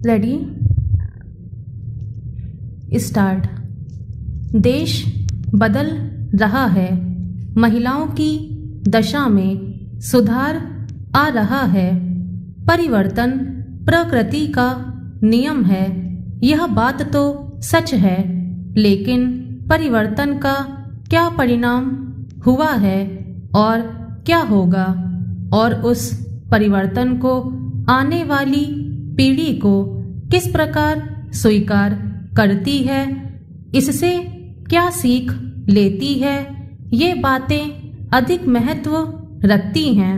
Ready start. देश बदल रहा है, महिलाओं की दशा में सुधार आ रहा है। परिवर्तन प्रकृति का नियम है, यह बात तो सच है, लेकिन परिवर्तन का क्या परिणाम हुआ है और क्या होगा, और उस परिवर्तन को आने वाली पीढ़ी को किस प्रकार स्वीकार करती है, इससे क्या सीख लेती है, ये बातें अधिक महत्व रखती हैं।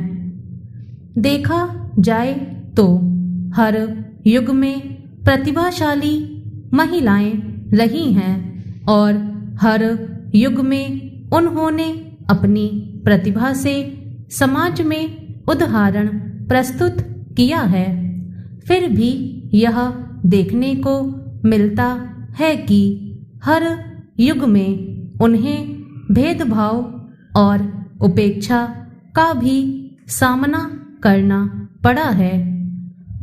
देखा जाए तो हर युग में प्रतिभाशाली महिलाएं रही हैं और हर युग में उन्होंने अपनी प्रतिभा से समाज में उदाहरण प्रस्तुत किया है। फिर भी यह देखने को मिलता है कि हर युग में उन्हें भेदभाव और उपेक्षा का भी सामना करना पड़ा है।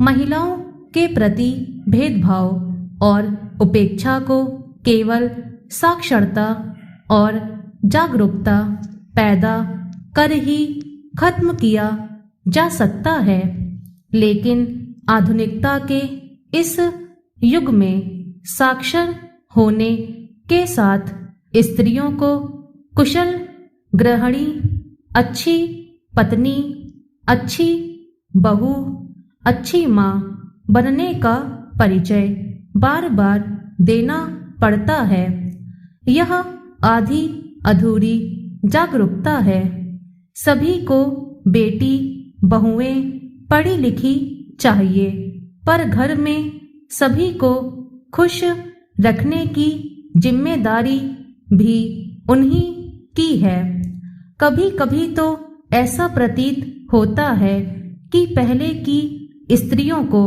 महिलाओं के प्रति भेदभाव और उपेक्षा को केवल साक्षरता और जागरूकता पैदा कर ही खत्म किया जा सकता है, लेकिन आधुनिकता के इस युग में साक्षर होने के साथ स्त्रियों को कुशल गृहिणी, अच्छी पत्नी, अच्छी बहू, अच्छी माँ बनने का परिचय बार बार देना पड़ता है। यह आधी अधूरी जागरूकता है। सभी को बेटी बहुएं पढ़ी लिखी चाहिए, पर घर में सभी को खुश रखने की जिम्मेदारी भी उन्हीं की है। कभी कभी तो ऐसा प्रतीत होता है कि पहले की स्त्रियों को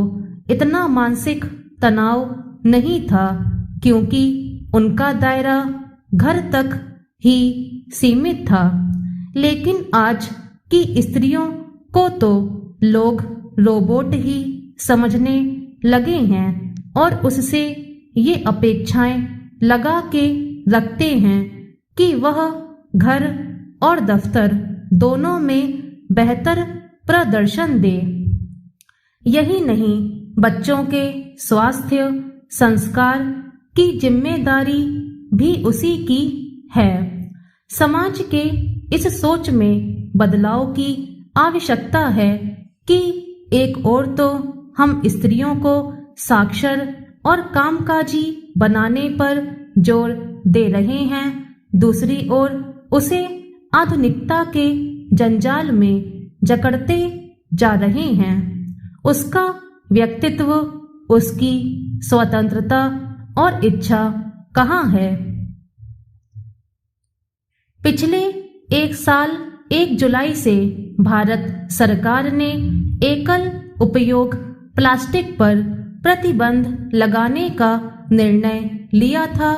इतना मानसिक तनाव नहीं था, क्योंकि उनका दायरा घर तक ही सीमित था। लेकिन आज की स्त्रियों को तो लोग रोबोट ही समझने लगे हैं और उससे ये अपेक्षाएं लगा के रखते हैं कि वह घर और दफ्तर दोनों में बेहतर प्रदर्शन दे। यही नहीं, बच्चों के स्वास्थ्य संस्कार की जिम्मेदारी भी उसी की है। समाज के इस सोच में बदलाव की आवश्यकता है कि एक ओर तो हम स्त्रियों को साक्षर और कामकाजी बनाने पर जोर दे रहे हैं, दूसरी ओर उसे आधुनिकता के जंजाल में जकड़ते जा रहे हैं। उसका व्यक्तित्व, उसकी स्वतंत्रता और इच्छा कहाँ है? पिछले एक साल 1 जुलाई से भारत सरकार ने एकल उपयोग प्लास्टिक पर प्रतिबंध लगाने का निर्णय लिया था,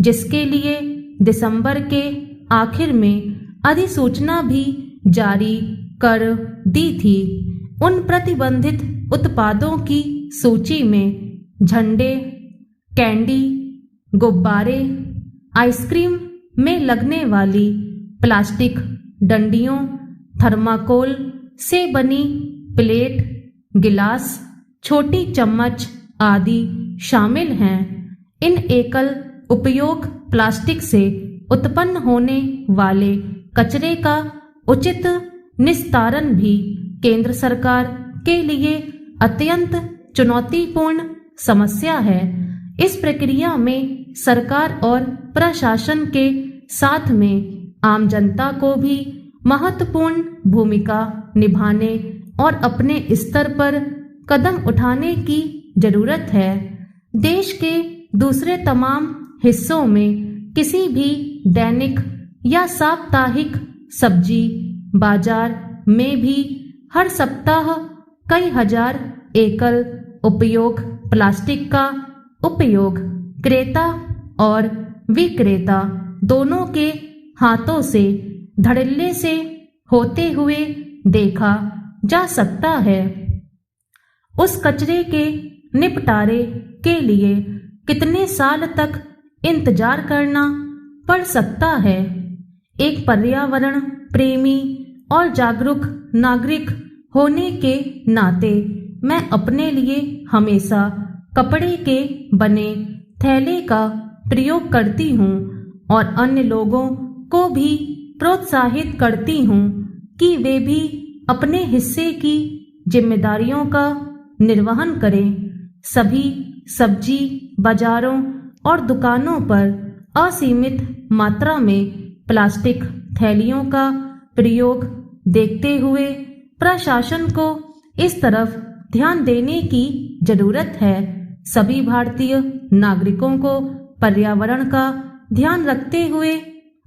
जिसके लिए दिसंबर के आखिर में अधिसूचना भी जारी कर दी थी। उन प्रतिबंधित उत्पादों की सूची में झंडे, कैंडी, गुब्बारे, आइसक्रीम में लगने वाली प्लास्टिक डंडियों, थर्माकोल से बनी प्लेट, गिलास, छोटी चम्मच आदि शामिल हैं। इन एकल उपयोग प्लास्टिक से उत्पन्न होने वाले कचरे का उचित निस्तारण भी केंद्र सरकार के लिए अत्यंत चुनौतीपूर्ण समस्या है। इस प्रक्रिया में सरकार और प्रशासन के साथ में आम जनता को भी महत्वपूर्ण भूमिका निभाने और अपने स्तर पर कदम उठाने की जरूरत है। देश के दूसरे तमाम हिस्सों में किसी भी दैनिक या साप्ताहिक सब्जी बाजार में भी हर सप्ताह कई हजार एकल उपयोग प्लास्टिक का उपयोग क्रेता और विक्रेता दोनों के हाथों से धड़ल्ले से होते हुए देखा जा सकता है। उस कचरे के निपटारे के लिए कितने साल तक इंतजार करना पड़ सकता है। एक पर्यावरण प्रेमी और जागरूक नागरिक होने के नाते मैं अपने लिए हमेशा कपड़े के बने थैले का प्रयोग करती हूँ और अन्य लोगों को भी प्रोत्साहित करती हूँ कि वे भी अपने हिस्से की जिम्मेदारियों का निर्वहन करें। सभी सब्जी बाजारों और दुकानों पर असीमित मात्रा में प्लास्टिक थैलियों का प्रयोग देखते हुए प्रशासन को इस तरफ ध्यान देने की जरूरत है। सभी भारतीय नागरिकों को पर्यावरण का ध्यान रखते हुए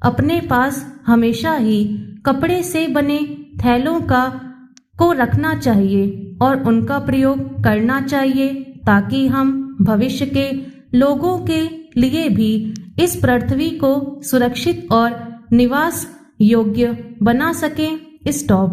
अपने पास हमेशा ही कपड़े से बने थैलों को रखना चाहिए और उनका प्रयोग करना चाहिए ताकि हम भविष्य के लोगों के लिए भी इस पृथ्वी को सुरक्षित और निवास योग्य बना सकें। स्टॉप।